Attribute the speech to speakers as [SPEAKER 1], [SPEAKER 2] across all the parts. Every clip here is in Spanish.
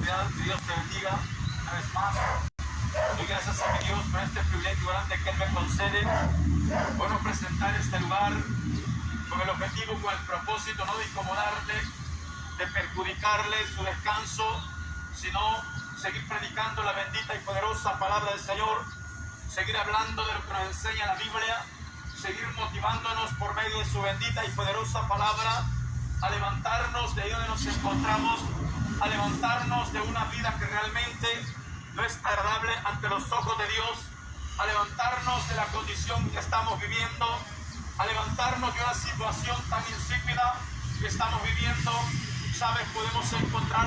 [SPEAKER 1] oportunidad. Que Dios te bendiga una vez más. Doy gracias a mi Dios por este privilegio grande que Él me concede. Bueno, presentar este lugar con el objetivo, con el propósito, no de incomodarle, de perjudicarle su descanso, sino seguir predicando la bendita y poderosa palabra del Señor, seguir hablando de lo que nos enseña la Biblia, seguir motivándonos por medio de su bendita y poderosa palabra a levantarnos de ahí donde nos encontramos, a levantarnos de una vida que realmente no es agradable ante los ojos de Dios, a levantarnos de la condición que estamos viviendo, a levantarnos de una situación tan insípida que estamos viviendo. Sabes, podemos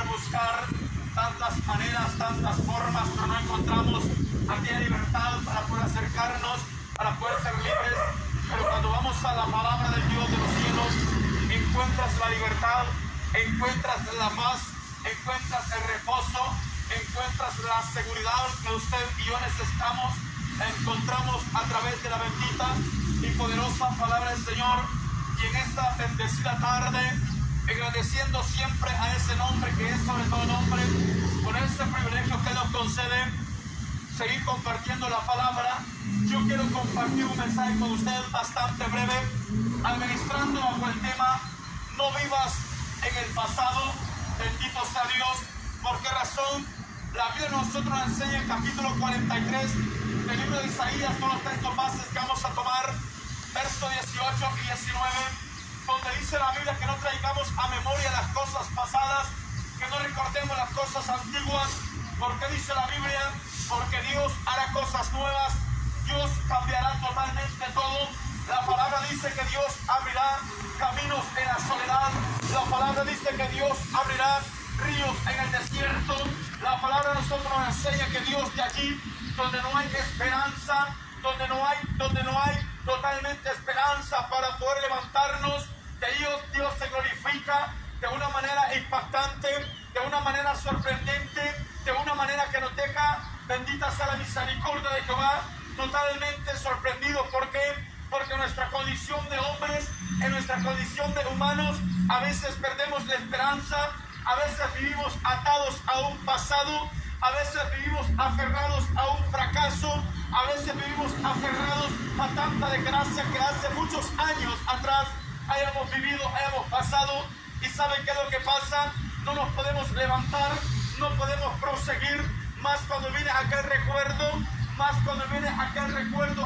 [SPEAKER 1] buscar tantas maneras, tantas formas, pero no encontramos aquella libertad para poder acercarnos, para poder ser libres. Pero cuando vamos a la palabra del Dios de los cielos, encuentras la libertad, encuentras la paz, encuentras el reposo, encuentras la seguridad que usted y yo necesitamos. La encontramos a través de la bendita y poderosa palabra del Señor. Y en esta bendecida tarde, agradeciendo siempre a ese nombre que es sobre todo nombre, por ese privilegio que nos concede seguir compartiendo la palabra. Yo quiero compartir un mensaje con ustedes bastante breve, administrando bajo el tema no vivas en el pasado. Bendito sea Dios. ¿Por qué razón? La Biblia nosotros nos enseña en capítulo 43 del libro de Isaías, son los textos bases que vamos a tomar, versos 18 y 19, donde dice la Biblia que no traigamos a memoria las cosas pasadas, que no recordemos las cosas antiguas. Porque dice la Biblia, porque Dios hará cosas nuevas, Dios cambiará totalmente todo. La palabra dice que Dios abrirá caminos en la soledad, la palabra dice que Dios abrirá ríos en el desierto. La palabra de nosotros nos enseña que Dios de allí donde no hay esperanza, donde no hay totalmente esperanza para poder levantarnos, de Dios se glorifica de una manera impactante, de una manera sorprendente, de una manera que nos deja, bendita sea la misericordia de Jehová, totalmente sorprendido. ¿Por qué? Porque en nuestra condición de hombres, en nuestra condición de humanos, a veces perdemos la esperanza, a veces vivimos atados a un pasado, a veces vivimos aferrados a un fracaso, a veces vivimos aferrados a tanta desgracia que hace muchos años atrás hayamos vivido, hayamos pasado. ¿Y saben qué es lo que pasa? No nos podemos levantar, no podemos proseguir, más cuando viene aquel recuerdo,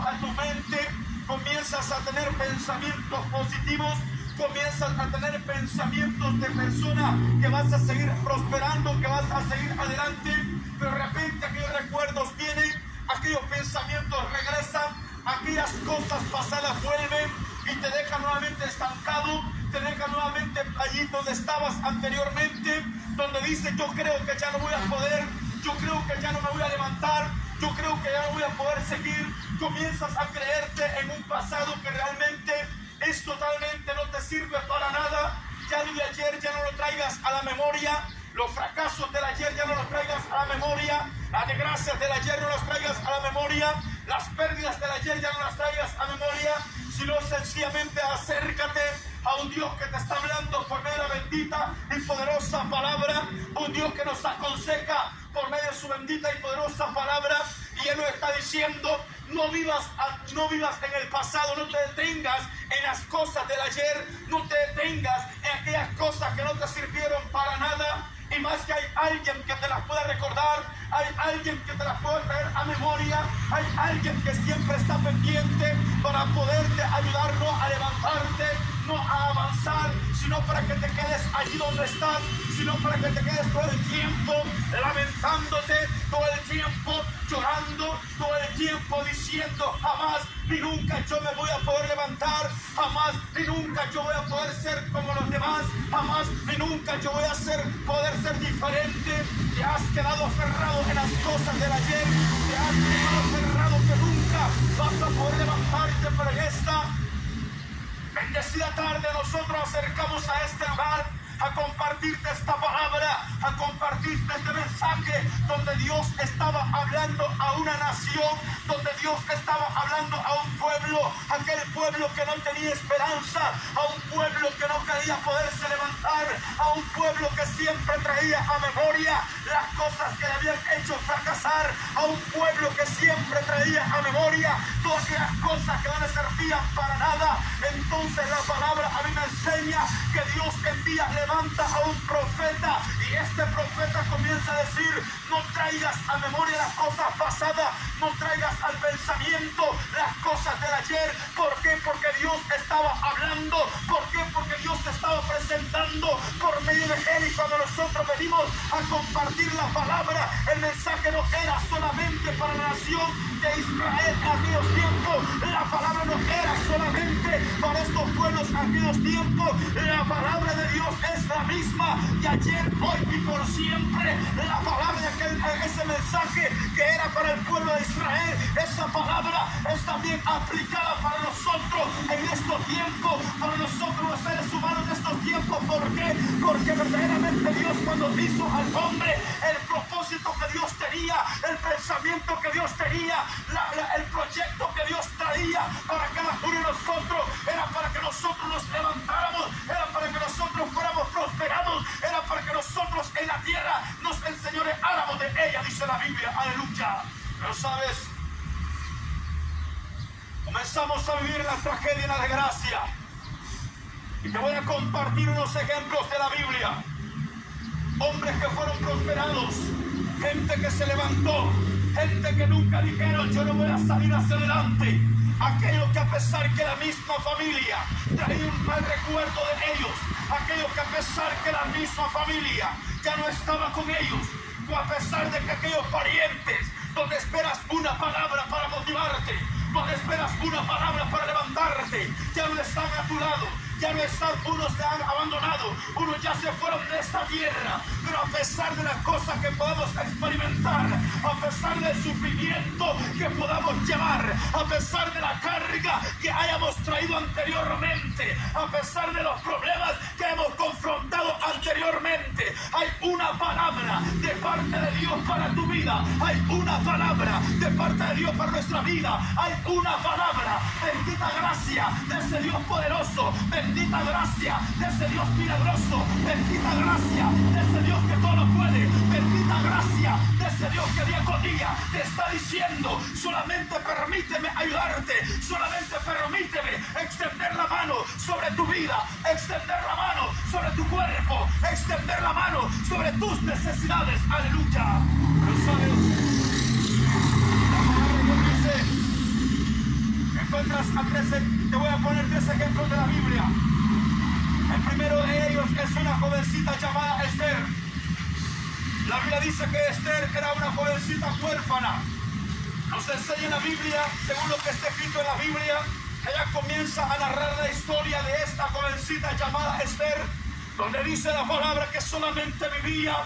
[SPEAKER 1] a tu mente, comienzas a tener pensamientos positivos, comienzas a tener pensamientos de persona que vas a seguir prosperando, que vas a seguir adelante, pero de repente aquellos recuerdos vienen, aquellos pensamientos regresan, aquellas cosas pasadas vuelven y te dejan nuevamente estancado, te dejan nuevamente allí donde estabas anteriormente, donde dices: yo creo que ya no voy a poder, yo creo que ya no me voy a levantar, yo creo que ya no voy a poder seguir. Comienzas a creerte en un pasado que realmente es totalmente, no te sirve para nada. Ya lo de ayer ya no lo traigas a la memoria, los fracasos del ayer ya no los traigas a la memoria, las desgracias del ayer no las traigas a la memoria, las pérdidas del ayer ya no las traigas a memoria, sino sencillamente acércate a un Dios que te está hablando por medio de la bendita y poderosa palabra, un Dios que nos aconseja por medio de su bendita y poderosa palabra. Y Él nos está diciendo: no vivas en el pasado, no te detengas en las cosas del ayer, no te detengas en aquellas cosas que no te sirvieron para nada. Y más que hay alguien que te las pueda recordar, hay alguien que te las pueda traer a memoria, hay alguien que siempre está pendiente para poderte ayudar, no a levantarte, no a avanzar, sino para que te quedes allí donde estás, sino para que te quedes todo el tiempo lamentándote, todo el tiempo llorando, todo el tiempo diciendo: jamás ni nunca yo me voy a poder levantar, jamás ni nunca yo voy a poder ser como los demás, jamás ni nunca yo voy a poder ser diferente. Te has quedado aferrado en las cosas del ayer, te has quedado aferrado que nunca vas a poder levantarte. Pero en esta bendecida tarde nosotros acercamos a este lugar a compartirte esta palabra, a compartirte este mensaje mensaje donde Dios estaba hablando a una nación, donde Dios estaba hablando a un pueblo, aquel pueblo que no tenía esperanza, a un pueblo que no quería poderse levantar, a un pueblo que siempre traía a memoria las cosas que le habían hecho fracasar, a un pueblo que siempre traía a memoria todas las cosas que no le servían para nada. Entonces la palabra a mí me enseña que Dios levanta a un profeta, y este profeta comienza a decir: no traigas a memoria las cosas pasadas, no traigas al pensamiento las cosas del ayer. ¿Por qué? Porque Dios estaba hablando. ¿Por qué? Porque Dios se estaba presentando por medio de él, y cuando nosotros venimos a compartir la palabra, el mensaje no era solamente para la nación de Israel en aquellos tiempos, la palabra no era solamente para estos pueblos en aquellos tiempos, la palabra de Dios es la misma de ayer, hoy y por siempre. La palabra de ese mensaje que era para el pueblo de Israel, esa palabra es también aplicada para nosotros en estos tiempos, para nosotros los seres humanos de estos tiempos. ¿Por qué? Porque verdaderamente Dios, cuando hizo al hombre, el propósito que Dios tenía, el pensamiento que Dios tenía, el proyecto que Dios traía para cada uno de nosotros, era para que nosotros nos levantáramos, era para que nosotros fuéramos prosperados, era para que nosotros en la tierra nos enseñoreáramos de ella, dice la Biblia. Aleluya. Pero sabes, comenzamos a vivir la tragedia y la desgracia, y te voy a compartir unos ejemplos de la Biblia. Hombres que fueron prosperados, gente que se levantó, gente que nunca dijeron: yo no voy a salir hacia adelante. Aquellos que, a pesar que la misma familia traía un mal recuerdo de ellos, aquellos que, a pesar que la misma familia ya no estaba con ellos, o a pesar de que aquellos parientes donde esperas una palabra para motivarte, donde esperas una palabra para levantarte, ya no están a tu lado, ya no están, unos te han abandonado, unos ya se fueron de esta tierra. Pero a pesar de las cosas que podamos experimentar, a pesar del sufrimiento que podamos llevar, a pesar de la carga que hayamos traído anteriormente, a pesar de los problemas que hemos confrontado anteriormente, hay una palabra de parte de Dios para tu vida, hay una palabra de parte de Dios para nuestra vida, hay una palabra. Bendita gracia de ese Dios poderoso, bendita gracia de ese Dios milagroso, bendita gracia de ese Dios que todo lo puede, bendita gracia de ese Dios que día con día te está diciendo: solamente permíteme ayudarte, solamente permíteme extender la mano sobre tu vida, extender la mano sobre tu cuerpo, extender la mano sobre tus necesidades. Aleluya. Pero sabes, la palabra dice, encuentras a 13, te voy a poner 3 ejemplos de la Biblia. El primero de ellos es una jovencita llamada Esther. La Biblia dice que Esther era una jovencita huérfana. Nos enseña en la Biblia, según lo que está escrito en la Biblia, ella comienza a narrar la historia de esta jovencita llamada Esther, donde dice la palabra que solamente vivía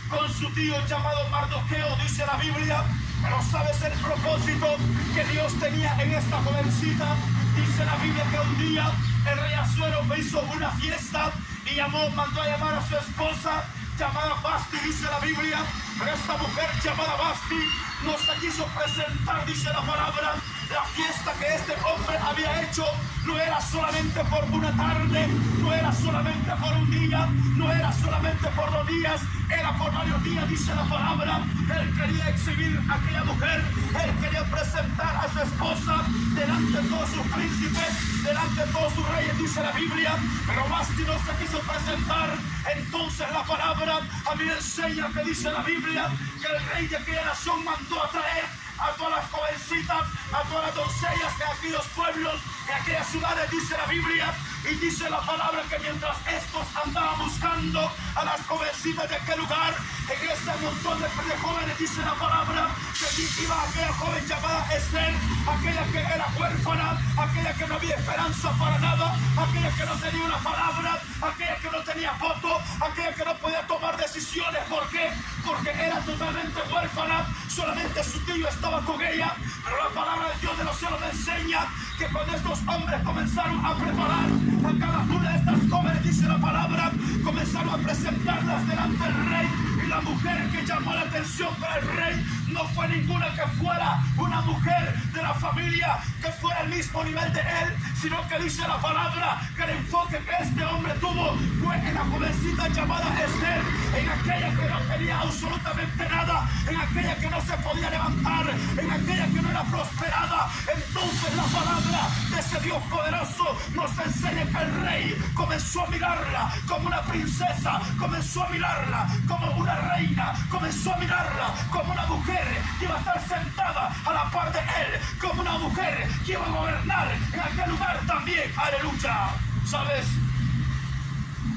[SPEAKER 1] con su tío llamado Mardoqueo, dice la Biblia. Pero ¿sabes el propósito que Dios tenía en esta jovencita? Dice la Biblia que un día el rey Asuero hizo una fiesta y mandó a llamar a su esposa llamada Basti, dice la Biblia. Pero esta mujer llamada Basti no se quiso presentar, dice la palabra. La fiesta que este hombre había hecho no era solamente por una tarde, no era solamente por un día, no era solamente por 2 días, era por varios días, dice la palabra. Él quería exhibir a aquella mujer, él quería presentar a su esposa delante de todos sus príncipes, delante de todos sus reyes, dice la Biblia. Pero Basti no se quiso presentar. Entonces la palabra a mí me enseña que dice la Biblia que el rey de aquella nación mandó a traer a todas las jovencitas, a todas las doncellas de aquellos pueblos, de aquellas ciudades, dice la Biblia. Y dice la palabra que mientras estos andaban buscando a las jovencitas de aquel lugar, en ese montón de jóvenes, dice la palabra, que iba aquella joven llamada Esther, aquella que era huérfana, aquella que no había esperanza para nada, aquella que no tenía una palabra, aquella que no tenía voto, aquella que no podía tomar decisiones. ¿Por qué? Porque era totalmente huérfana, solamente su tío estaba con ella. Pero la palabra de Dios de los cielos me enseña que cuando estos hombres comenzaron a preparar a cada una de estas jóvenes, dice la palabra, comenzaron a presentarlas delante del rey, y la mujer que llamó la atención, para el rey no fue ninguna que fuera una mujer de la familia que fuera al mismo nivel de él, sino que dice la palabra que el enfoque que este hombre tuvo fue en la jovencita llamada Esther, en aquella que no tenía absolutamente nada, en aquella que no se podía levantar, en aquella que no era prosperada. Entonces la palabra de ese Dios poderoso nos enseña que el rey comenzó a mirarla como una princesa, comenzó a mirarla como una reina, comenzó a mirarla como una mujer que iba a estar sentada a la par de él, como una mujer que iba a gobernar en aquel lugar también. Aleluya. ¿Sabes?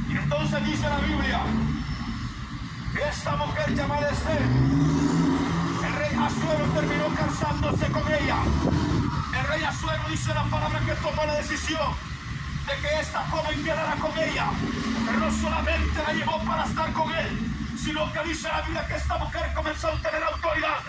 [SPEAKER 1] Y entonces dice la Biblia que esta mujer llamada Esther, el rey Asuero terminó casándose con ella. El rey Asuero, dice la palabra, que tomó la decisión de que esta joven quedara con ella, pero no solamente la llevó para estar con él, sino que dice la Biblia que esta mujer comenzó a tener autoridad,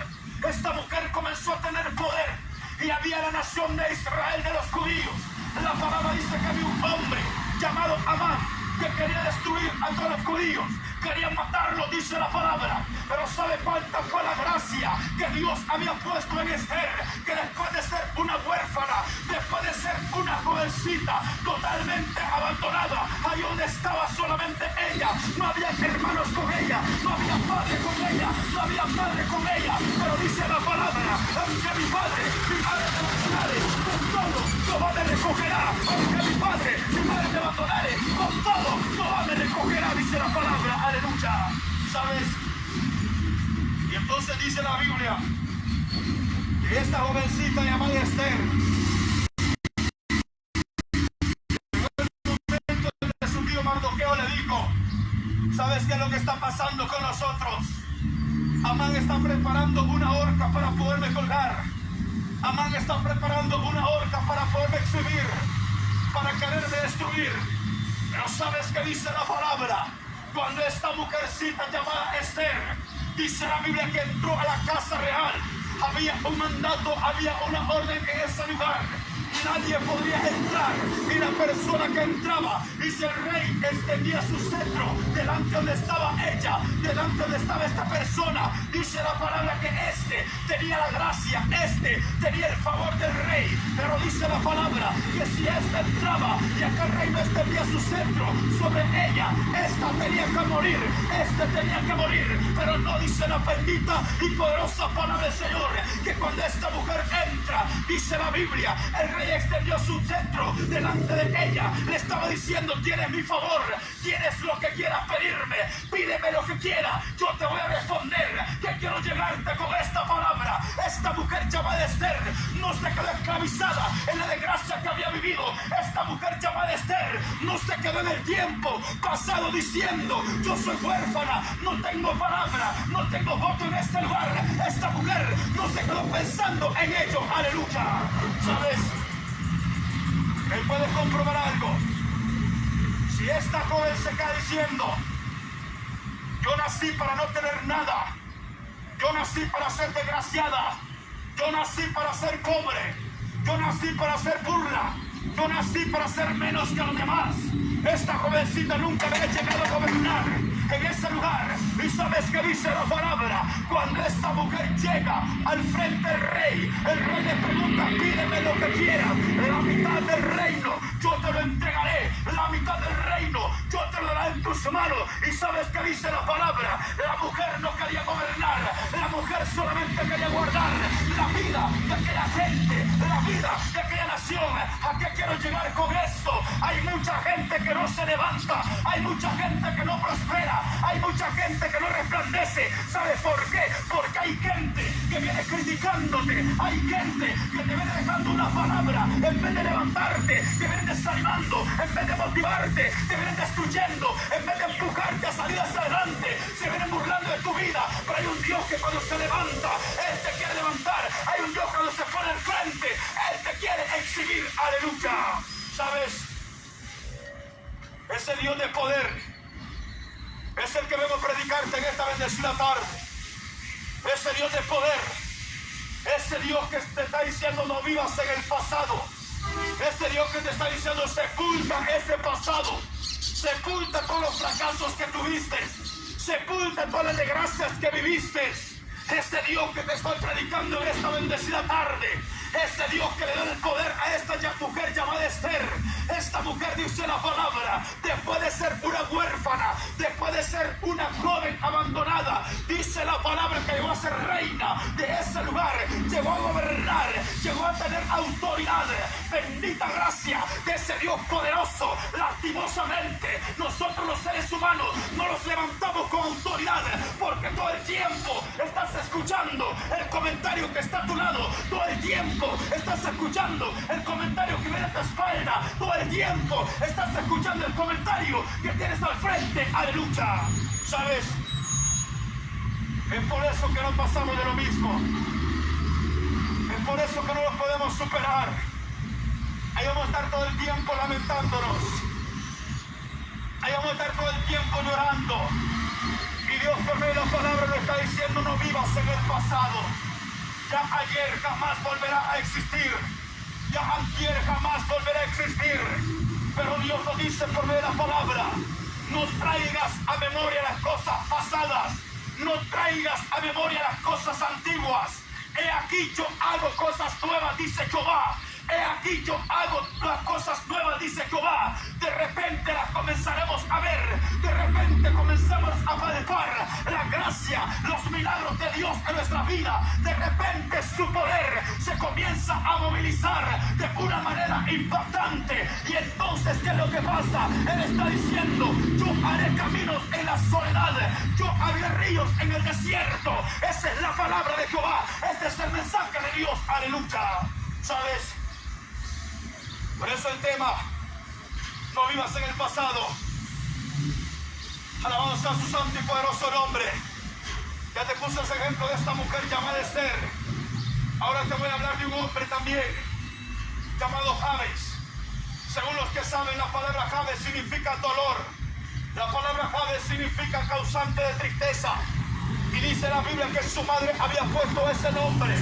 [SPEAKER 1] esta mujer comenzó a tener poder, y había la nación de Israel, de los judíos. La palabra dice que había un hombre llamado Amán que quería destruir a todos los judíos, querían matarlo, dice la palabra. Pero ¿sabe cuánta fue la gracia que Dios había puesto en Esther? Que después de ser una huérfana, después de ser una jovencita totalmente abandonada, ahí donde estaba solamente ella, no había hermanos con ella, no había padre con ella, no había madre con ella, pero dice la palabra, aunque mi madre me abandonare, con todo Jehová me recogerá, aunque mi padre mi madre me abandonare, con todo Jehová me recogerá, dice la palabra. Aleluya. ¿Sabes? Y entonces dice la Biblia que esta jovencita llamada Esther, en el momento de su tío Mardoqueo le dijo: ¿sabes qué es lo que está pasando con nosotros? Amán está preparando una horca para poderme colgar. Amán está preparando una horca para poderme exhibir, para quererme destruir. Pero ¿sabes qué dice la palabra? Cuando esta mujercita llamada Esther, dice la Biblia que entró a la casa real, había un mandato, había una orden en ese lugar. Nadie podría entrar, y la persona que entraba, dice el rey, extendía su cetro delante donde estaba ella, delante donde estaba esta persona. Dice la palabra que este tenía la gracia, este tenía el favor del rey. Pero dice la palabra que si esta entraba y aquel rey no extendía su cetro sobre ella, esta tenía que morir, este tenía que morir. Pero no, dice la bendita y poderosa palabra del Señor, que cuando esta mujer entra, dice la Biblia, el rey extendió su cetro delante de ella, le estaba diciendo: tienes mi favor, tienes lo que quieras pedirme, pídeme lo que quieras, yo te voy a responder, que quiero llegarte con esta palabra. Esta mujer llamada Esther no se quedó esclavizada en la desgracia que había vivido. Esta mujer llamada Esther no se quedó en el tiempo pasado diciendo: yo soy huérfana, no tengo palabra, no tengo voto en este lugar. Esta mujer no se quedó pensando en ello. Aleluya. ¿Sabes? Él puede comprobar algo. Si esta joven se queda diciendo: yo nací para no tener nada, yo nací para ser desgraciada, yo nací para ser pobre, yo nací para ser burla, yo nací para ser menos que los demás, esta jovencita nunca había llegado a gobernar en ese lugar. ¿Y sabes qué dice la palabra? Cuando esta mujer llega al frente del rey, el rey le pregunta: pídeme lo que quieras, la mitad del reino yo te lo entregaré, la mitad del reino yo te lo daré en tus manos. ¿Y sabes qué dice la palabra? La mujer no quería gobernar, la mujer solamente quería guardar la vida de aquella gente, la vida de aquella nación. ¿A qué quiero llegar con esto? Hay mucha gente que no se levanta, hay mucha gente que no prospera, hay mucha gente que no resplandece. ¿Sabes por qué? Porque hay gente que viene criticándote, hay gente que te viene dejando una palabra, en vez de levantarte, te viene desanimando, en vez de motivarte, te vienen destruyendo, en vez de empujarte a salir hacia adelante, se vienen burlando de tu vida. Pero hay un Dios que cuando se levanta, Él te quiere levantar. Hay un Dios que cuando se pone al frente, Él te quiere exhibir. Aleluya. ¿Sabes? Ese Dios de poder es el que vengo a predicarte en esta bendecida tarde. Ese Dios de poder, ese Dios que te está diciendo: no vivas en el pasado. Ese Dios que te está diciendo: sepulta ese pasado, sepulta todos los fracasos que tuviste, sepulta todas las desgracias que viviste. Este Dios que te estoy predicando en esta bendecida tarde, este Dios que le da el poder a esta mujer llamada Esther. Esta mujer, dice la palabra, después de ser una huérfana, después de ser una joven abandonada, dice la palabra que llegó a ser reina de ese lugar, llegó a gobernar, llegó a tener autoridad. Bendita gracia de ese Dios poderoso. Lastimosamente, nosotros los seres humanos no los levantamos con autoridad, porque todo el tiempo estás escuchando el comentario que está a tu lado, todo el tiempo estás escuchando el comentario que viene a tu espalda, todo el tiempo estás escuchando el comentario que tienes al frente. Aleluya. ¿Sabes? Es por eso que no pasamos de lo mismo. Es por eso que no lo podemos superar. Ahí vamos a estar todo el tiempo lamentándonos. Ahí vamos a estar todo el tiempo llorando. Y Dios por medio de la palabra nos está diciendo: no vivas en el pasado. Ya ayer jamás volverá a existir. Ya antier jamás volverá a existir. Pero Dios nos dice por medio de la palabra: no traigas a memoria las cosas pasadas. No traigas a memoria las cosas antiguas. He aquí yo hago cosas nuevas, dice Jehová. He aquí yo hago las cosas nuevas, dice Jehová. De repente las comenzaremos a ver. De repente comenzamos a palpar la gracia, los milagros de Dios en nuestra vida. De repente su poder se comienza a movilizar de una manera impactante. Y entonces, ¿qué es lo que pasa? Él está diciendo: yo haré caminos en la soledad, yo haré ríos en el desierto. Esa es la palabra de Jehová. Este es el mensaje de Dios. Aleluya. ¿Sabes? Por eso el tema: no vivas en el pasado. Alabado sea su santo y poderoso nombre. Ya te puse ese ejemplo de esta mujer llamada Esther. Ahora te voy a hablar de un hombre también llamado Jabes. Según los que saben, la palabra Jabes significa dolor. La palabra Jabes significa causante de tristeza. Y dice la Biblia que su madre había puesto ese nombre.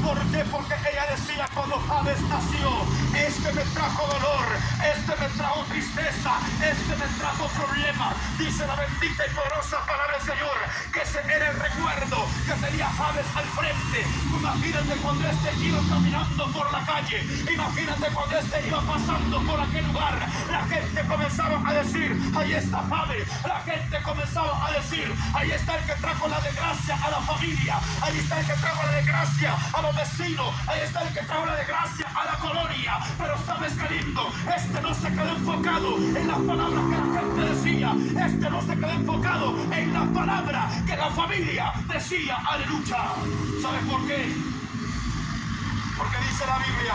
[SPEAKER 1] ¿Por qué? Porque ella decía cuando Jabes nació: este me trajo dolor, este me trajo tristeza, este me trajo problemas. Dice la bendita y poderosa palabra del Señor que ese era el recuerdo que tenía Jabes al frente. Imagínate cuando este iba caminando por la calle, imagínate cuando este iba pasando por aquel lugar, la gente comenzaba a decir: ahí está Jabes. La gente comenzaba a decir: ahí está el que trajo la desgracia a la familia, ahí está el que trajo la desgracia a los vecinos, ahí está el que trajo la desgracia a la colonia. Pero sabes, qué lindo, este no se quedó enfocado en las palabras que la gente decía, este no se quedó enfocado en la palabra que la familia decía. Aleluya. ¿Sabes por qué? Porque dice la Biblia: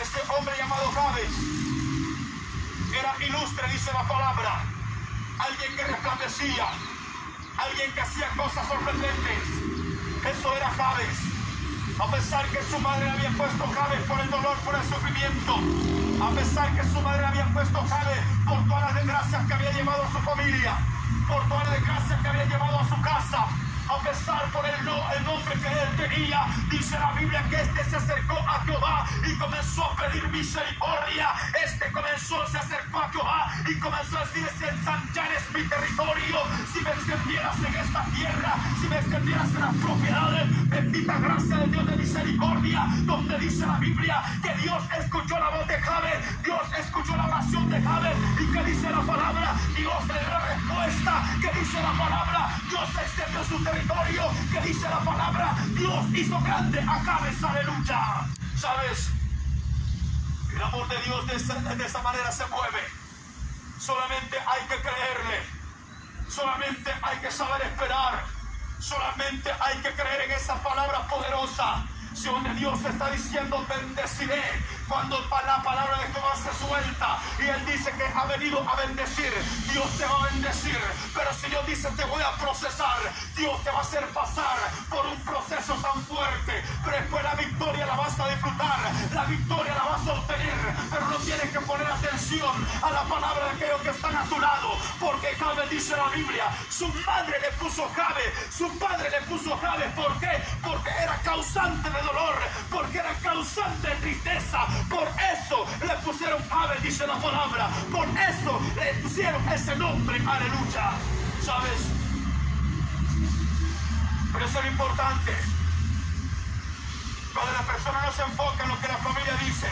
[SPEAKER 1] este hombre llamado Jabes era ilustre, dice la palabra, alguien que resplandecía, alguien que hacía cosas sorprendentes. Eso era Jabes. A pesar que su madre había puesto Jabes por el dolor, por el sufrimiento, a pesar que su madre había puesto Jabes por todas las desgracias que había llevado a su familia, por todas las desgracias que había llevado a su casa, a pesar por el nombre que él tenía, dice la Biblia que este se acercó a Jehová y comenzó a pedir misericordia. Este se acercó a Jehová y comenzó a decir: si ensanchares mi territorio, si me extendieras en esta tierra, si me extendieras en las propiedades, bendita gracia de Dios de misericordia, donde dice la Biblia que Dios escuchó la voz de Jabes, Dios escuchó la oración de Jabes. Y que dice la palabra: Dios le dio la respuesta. Que dice la palabra: Dios extendió su territorio. Que dice la palabra: Dios hizo grande a Jabes. Aleluya. ¿Sabes? El amor de Dios de esa manera se mueve. Solamente hay que creerle. Solamente hay que saber esperar. Solamente hay que creer en esa palabra poderosa. Si donde Dios está diciendo: bendeciré, cuando la palabra de Jehová se suelta y Él dice que ha venido a bendecir, Dios te va a bendecir. Pero si Dios dice: te voy a procesar, Dios te va a hacer pasar por un proceso tan fuerte. Después la victoria la vas a disfrutar, la victoria la vas a obtener, pero no tienes que poner atención a la palabra de aquellos que están a tu lado, porque Jabe, dice la Biblia, su madre le puso Jabe, su padre le puso Jabe. ¿Por qué? Porque era causante de dolor, porque era causante de tristeza. Por eso le pusieron Jabe, dice la palabra, por eso le pusieron ese nombre. Aleluya. ¿Sabes? Pero eso es lo importante. Cuando la persona no se enfoca en lo que la familia dice,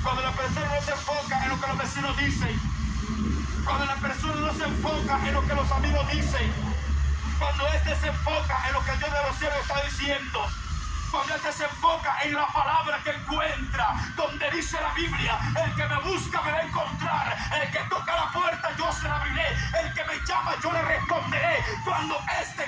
[SPEAKER 1] cuando la persona no se enfoca en lo que los vecinos dicen, cuando la persona no se enfoca en lo que los amigos dicen, cuando se enfoca en lo que el Dios de los cielos está diciendo, cuando se enfoca en la palabra que encuentra, donde dice la Biblia, el que me busca me va a encontrar, el que toca la puerta yo se la abriré, el que me llama yo le responderé. Cuando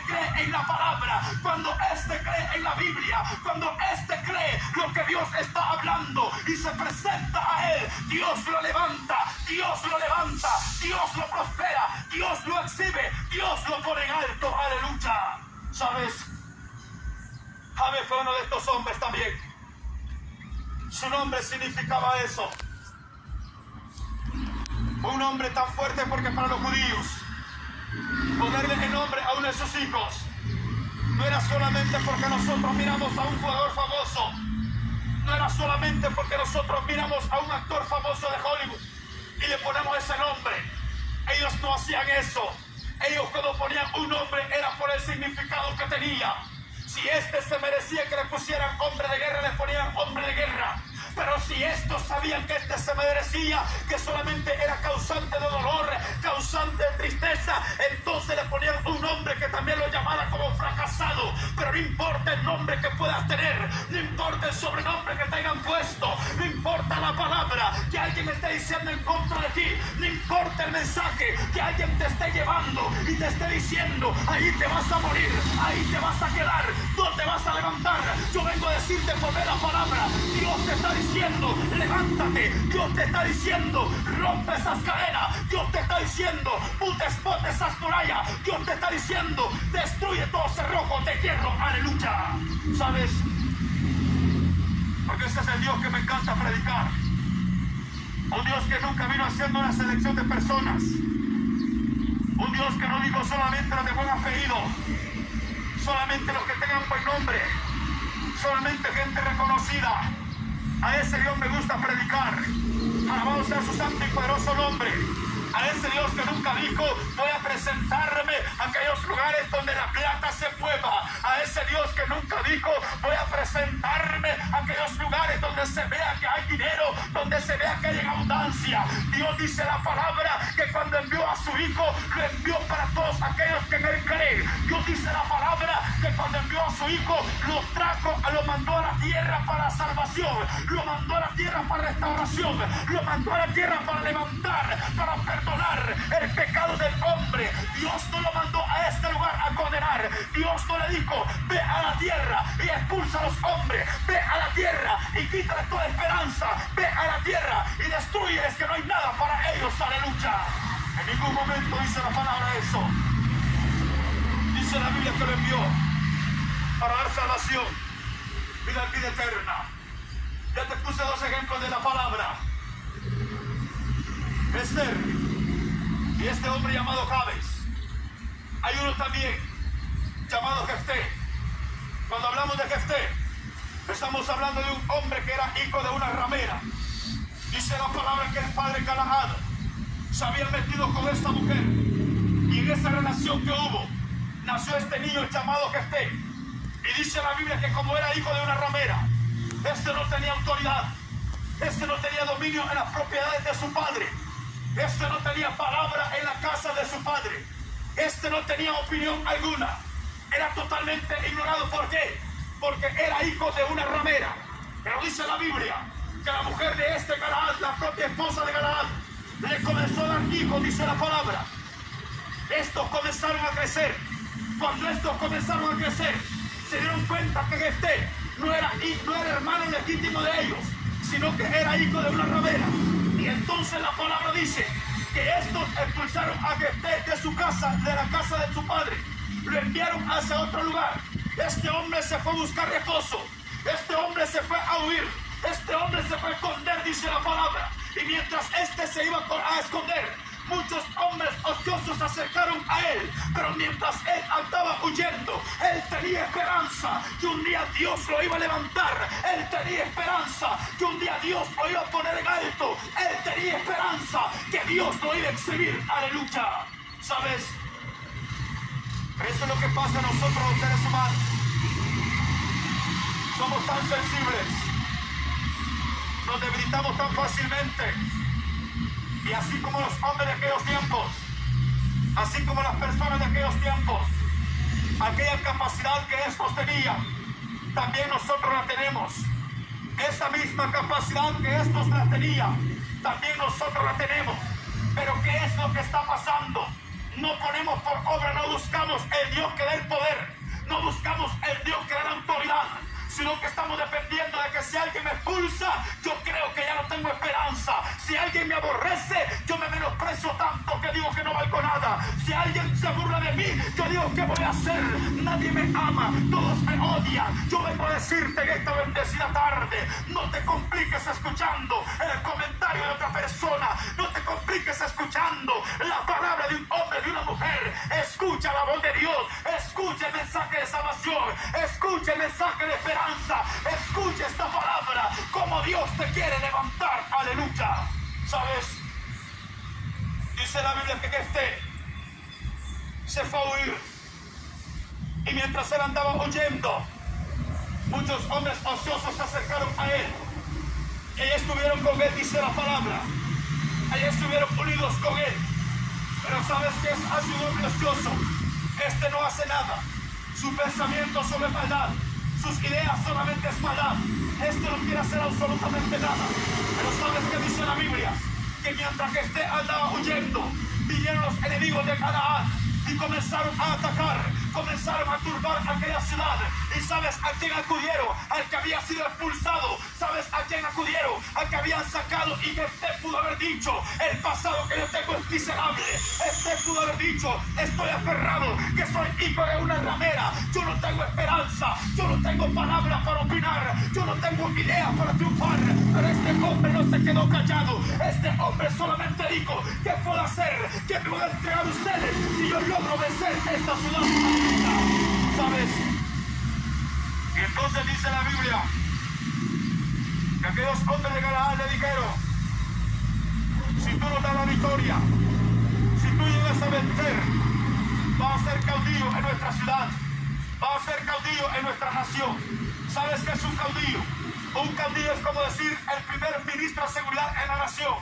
[SPEAKER 1] cree en la palabra, cuando cree en la Biblia, cuando cree lo que Dios está hablando y se presenta a él, Dios lo levanta, Dios lo levanta, Dios lo prospera, Dios lo exhibe, Dios lo pone en alto. Aleluya. ¿Sabes? Jabe fue uno de estos hombres también. Su nombre significaba eso. Un hombre tan fuerte, porque para los judíos ponerle el nombre a uno de sus hijos no era solamente porque nosotros miramos a un jugador famoso, no era solamente porque nosotros miramos a un actor famoso de Hollywood y le ponemos ese nombre. Ellos no hacían eso. Ellos, cuando ponían un nombre, era por el significado que tenía. Si se merecía que le pusieran hombre de guerra, le ponían hombre de guerra. Pero si estos sabían que se merecía, que solamente era causante de dolor, causante de tristeza, entonces le ponían un nombre que también lo llamara como fracasado. Pero no importa el nombre que puedas tener, no importa el sobrenombre que te hayan puesto, no importa la palabra que alguien esté diciendo en contra de ti, no importa el mensaje que alguien te esté llevando y te esté diciendo, ahí te vas a morir, ahí te vas a quedar, no te vas a levantar. Yo vengo a decirte por ver la palabra. Dios te está diciendo, levántate. Dios te está diciendo, rompe esas cadenas. Dios te está diciendo, bote esas murallas. Dios te está diciendo, destruye todo cerrojo de hierro. Aleluya. ¿Sabes? Porque ese es el Dios que me encanta predicar. Un Dios que nunca vino haciendo una selección de personas. Un Dios que no dijo solamente los de buen apellido, solamente los que tengan buen nombre, solamente gente reconocida. A ese Dios me gusta predicar. Alabado sea su santo y poderoso nombre. A ese Dios que nunca dijo, voy a presentarme a aquellos lugares donde la plata se mueva. A ese Dios que nunca dijo, voy a presentarme a aquellos lugares donde se vea que hay dinero, donde se vea que hay abundancia. Dios dice la palabra que cuando envió a su Hijo, lo envió para todos aquellos que en Él creen. Dios dice la palabra que cuando envió a su Hijo, lo mandó a la tierra para salvación, lo mandó a la tierra para restauración, lo mandó a la tierra para levantar, para perdonar el pecado del hombre. Dios no lo mandó a este lugar a condenar. Dios no le dijo, ve a la tierra y expulsa a los hombres, ve a la tierra y quítale toda esperanza, ve a la tierra y destruye, es que no hay nada para ellos. Aleluya. En ningún momento dice la palabra eso. Dice la Biblia que lo envió para dar salvación, vida eterna. Ya te puse dos ejemplos de la palabra. Esther y este hombre llamado Jabes. Hay uno también llamado Jefté. Cuando hablamos de Jefté, estamos hablando de un hombre que era hijo de una ramera. Dice la palabra que el padre Galahad se había metido con esta mujer, y en esa relación que hubo nació este niño llamado Jefté. Y dice la Biblia que como era hijo de una ramera, este no tenía autoridad, este no tenía dominio en las propiedades de su padre, este no tenía palabra en la casa de su padre, este no tenía opinión alguna, era totalmente ignorado. ¿Por qué? Porque era hijo de una ramera. Pero dice la Biblia que la mujer de este Galahad, la propia esposa de Galahad, le comenzó a dar hijos, dice la palabra. Estos comenzaron a crecer. Cuando estos comenzaron a crecer, se dieron cuenta que Jefté no era hermano legítimo de ellos, sino que era hijo de una ramera. Y entonces la palabra dice que estos expulsaron a Jefté de su casa, de la casa de su padre, lo enviaron hacia otro lugar. Este hombre se fue a buscar reposo. Este hombre se fue a huir. Este hombre se fue a esconder, dice la palabra. Y mientras este se iba a esconder, muchos hombres ociosos se acercaron a él. Pero mientras él andaba huyendo, él tenía esperanza que un día Dios lo iba a levantar. Él tenía esperanza que un día Dios lo iba a poner en alto. Él tenía esperanza que Dios lo iba a exhibir. Aleluya. ¿Sabes? Eso es lo que pasa a nosotros los seres humanos. Somos tan sensibles. Nos debilitamos tan fácilmente. Y así como los hombres de aquellos tiempos, así como las personas de aquellos tiempos, aquella capacidad que estos tenían, también nosotros la tenemos. Esa misma capacidad que estos la tenían, también nosotros la tenemos. Pero ¿qué es lo que está pasando? No ponemos por obra, no buscamos el Dios que da el poder, no buscamos el Dios que da la autoridad, sino que estamos dependiendo de que si alguien me expulsa, yo creo que ya no tengo esperanza. Si alguien me aborrece, yo me menosprecio tanto que digo que no valgo nada. Si alguien se burla de mí, yo digo, ¿qué voy a hacer? Nadie me ama, todos me odian. Yo vengo a decirte en esta bendecida tarde, no te compliques escuchando el comentario de otra persona, no te compliques escuchando la palabra de un hombre, de una mujer. Escucha la voz de Dios, escucha el mensaje de salvación, escucha el mensaje de esperanza. Escucha esta palabra, como Dios te quiere levantar. Aleluya. ¿Sabes? Dice la Biblia que este se fue a huir, y mientras él andaba huyendo, muchos hombres ociosos se acercaron a él. Ellos estuvieron con él, dice la palabra. Ellos estuvieron unidos con él. Pero ¿sabes qué es? Ha sido un hombre ocioso. Este no hace nada. Su pensamiento sobre maldad, sus ideas solamente es maldad. Este no quiere hacer absolutamente nada. Pero ¿sabes qué dice la Biblia? Que mientras que este andaba huyendo, vinieron los enemigos de Canaán y comenzaron a atacar, comenzaron a turbar aquella ciudad. ¿Y sabes a quién acudieron? Al que había sido expulsado. ¿Sabes a quién acudieron? Al que habían sacado, y que este pudo haber dicho, el pasado que yo tengo es miserable. Este pudo haber dicho, estoy aferrado, que soy hijo de una ramera. Yo no tengo esperanza, yo no tengo palabra para opinar, yo no tengo idea para triunfar. Pero este hombre no se quedó callado. Este hombre solamente dijo, ¿qué puedo hacer? ¿Qué me voy a entregar a ustedes si yo logro vencer esta ciudad? ¿Sabes? Y entonces dice la Biblia que aquellos hombres de Galaad le dijeron, si tú nos das la victoria, si tú llegas a vencer, vas a ser caudillo en nuestra ciudad, vas a ser caudillo en nuestra nación. ¿Sabes qué es un caudillo? Un caudillo es como decir el primer ministro de seguridad en la nación,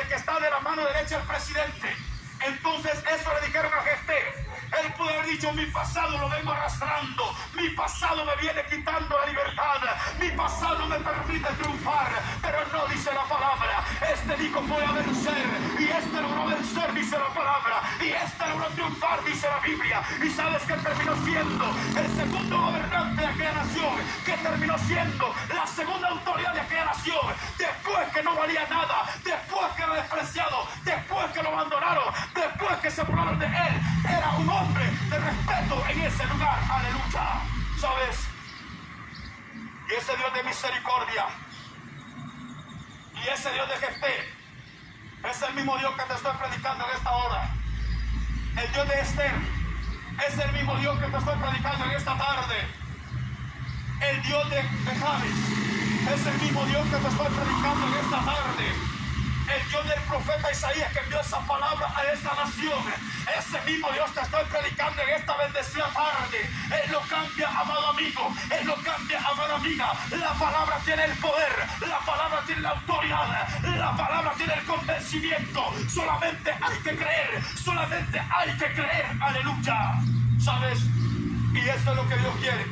[SPEAKER 1] el que está de la mano derecha del presidente. Entonces eso le dijeron a Jefté. Él pudo haber dicho, mi pasado lo vengo arrastrando, mi pasado me viene quitando la libertad, mi pasado me permite triunfar. Pero no, dice la palabra, este dijo, voy a vencer, y este logró vencer, dice la palabra, y este logró triunfar, dice la Biblia. Y sabes que terminó siendo el segundo gobernante de aquella nación, que terminó siendo la segunda autoridad de aquella nación, después que no valía nada, después que era despreciado, después que lo abandonaron, después que se burlaron de él. Era un hombre de respeto en ese lugar. Aleluya. ¿Sabes? Y ese Dios de misericordia, y ese Dios de Jefté, es el mismo Dios que te estoy predicando en esta hora. El Dios de Esther es el mismo Dios que te estoy predicando en esta tarde. El Dios de Javes es el mismo Dios que te estoy predicando en esta tarde. El Dios del profeta Isaías, que envió esa palabra a esta nación, ese mismo Dios te estoy predicando en esta bendecida tarde. Él no cambia, amado amigo, Él no cambia, amada amiga. La palabra tiene el poder, la palabra tiene la autoridad, la palabra tiene el convencimiento. Solamente hay que creer, solamente hay que creer. Aleluya. ¿Sabes? Y eso es lo que Dios quiere.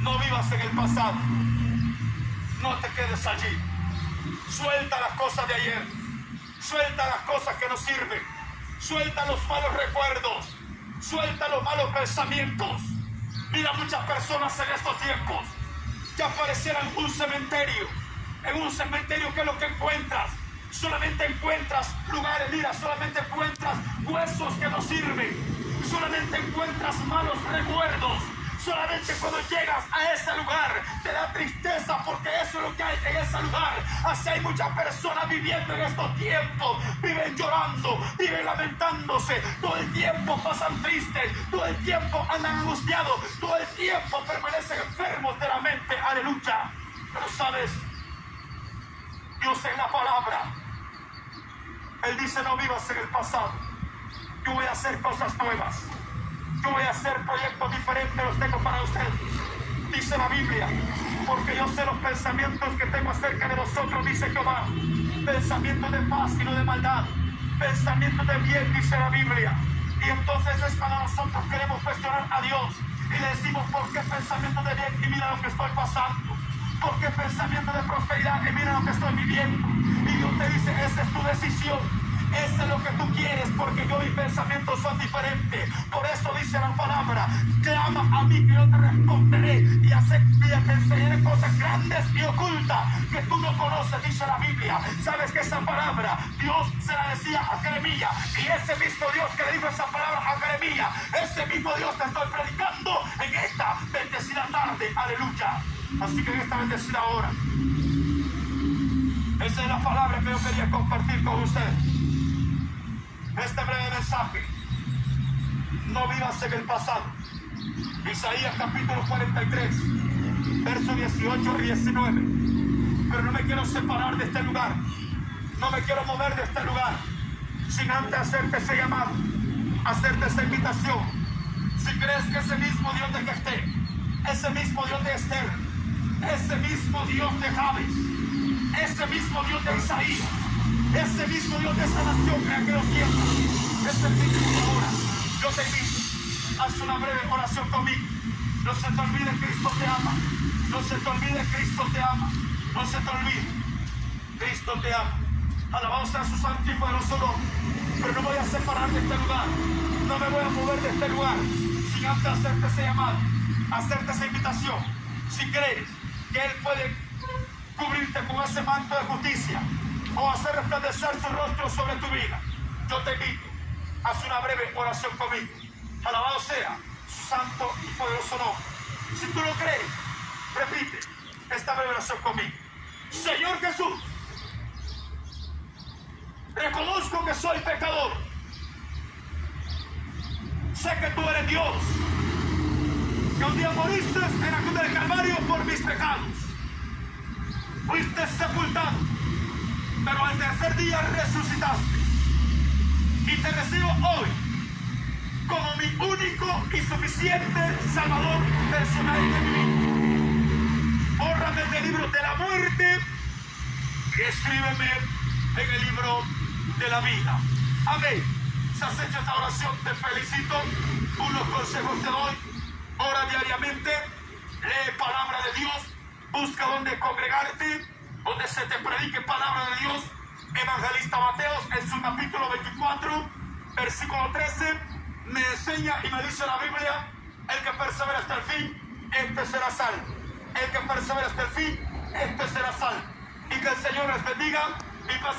[SPEAKER 1] No vivas en el pasado, no te quedes allí. Suelta las cosas de ayer, suelta las cosas que no sirven, suelta los malos recuerdos, suelta los malos pensamientos. Mira, muchas personas en estos tiempos que aparecieran en un cementerio. En un cementerio, ¿qué es lo que encuentras? Solamente encuentras lugares, mira, solamente encuentras huesos que no sirven, solamente encuentras malos recuerdos. Solamente cuando llegas a ese lugar te da tristeza, porque eso es lo que hay en ese lugar. Así hay muchas personas viviendo en estos tiempos. Viven llorando, viven lamentándose. Todo el tiempo pasan tristes, todo el tiempo andan angustiados, todo el tiempo permanecen enfermos de la mente. Aleluya. Pero sabes, Dios en la palabra, Él dice: no vivas en el pasado. Yo voy a hacer cosas nuevas. Yo voy a hacer proyectos diferentes, los tengo para usted. Dice la Biblia: porque yo sé los pensamientos que tengo acerca de vosotros, dice Jehová. Pensamientos de paz y no de maldad. Pensamientos de bien, dice la Biblia. Y entonces es cuando nosotros queremos cuestionar a Dios y le decimos: ¿por qué pensamientos de bien? Y mira lo que estoy pasando. ¿Por qué pensamientos de prosperidad? Y mira lo que estoy viviendo. Y Dios te dice: esa es tu decisión. Eso es lo que tú quieres, porque yo y mis pensamientos son diferentes. Por eso dice la palabra: clama a mí que yo te responderé y te enseñaré cosas grandes y ocultas que tú no conoces, dice la Biblia. Sabes que esa palabra Dios se la decía a Jeremías, y ese mismo Dios que le dijo esa palabra a Jeremías, ese mismo Dios te estoy predicando en esta bendecida tarde. Aleluya. Así que en esta bendecida hora, esa es la palabra que yo quería compartir con usted. Este breve mensaje: no vivas en el pasado. Isaías capítulo 43, versos 18 y 19. Pero no me quiero separar de este lugar, no me quiero mover de este lugar sin antes hacerte ese llamado, hacerte esa invitación. Si crees que ese mismo Dios de Gesté, ese mismo Dios de Esther, ese mismo Dios de Jabes, ese mismo Dios de Isaías, ese mismo Dios de sanación en aquellos tiempos, ese mismo ahora, yo te invito, haz una breve oración conmigo. No se te olvide, Cristo te ama. No se te olvide, Cristo te ama. No se te olvide, Cristo te ama. Alabado sea su santo y poderoso nombre. Pero no voy a separar de este lugar, no me voy a mover de este lugar sin antes hacerte ese llamado, hacerte esa invitación. Si crees que Él puede cubrirte con ese manto de justicia o hacer resplandecer su rostro sobre tu vida, yo te invito, haz una breve oración conmigo. Alabado sea su santo y poderoso nombre. Si tú lo crees, repite esta breve oración conmigo. Señor Jesús, reconozco que soy pecador. Sé que tú eres Dios, que un día moriste en la cruz del Calvario por mis pecados. Fuiste sepultado, pero al tercer día resucitaste. Y te recibo hoy como mi único y suficiente Salvador personal de mi vida. Bórrame del libro de la muerte y escríbeme en el libro de la vida. Amén. Si has hecho esta oración, te felicito. Unos consejos te doy: ora diariamente, lee palabra de Dios, busca donde congregarte, donde se te predique palabra de Dios. Evangelista Mateos, en su capítulo 24, versículo 13, me enseña y me dice la Biblia: el que persevera hasta el fin, este será salvo. El que persevera hasta el fin, este será salvo. Y que el Señor les bendiga y pase.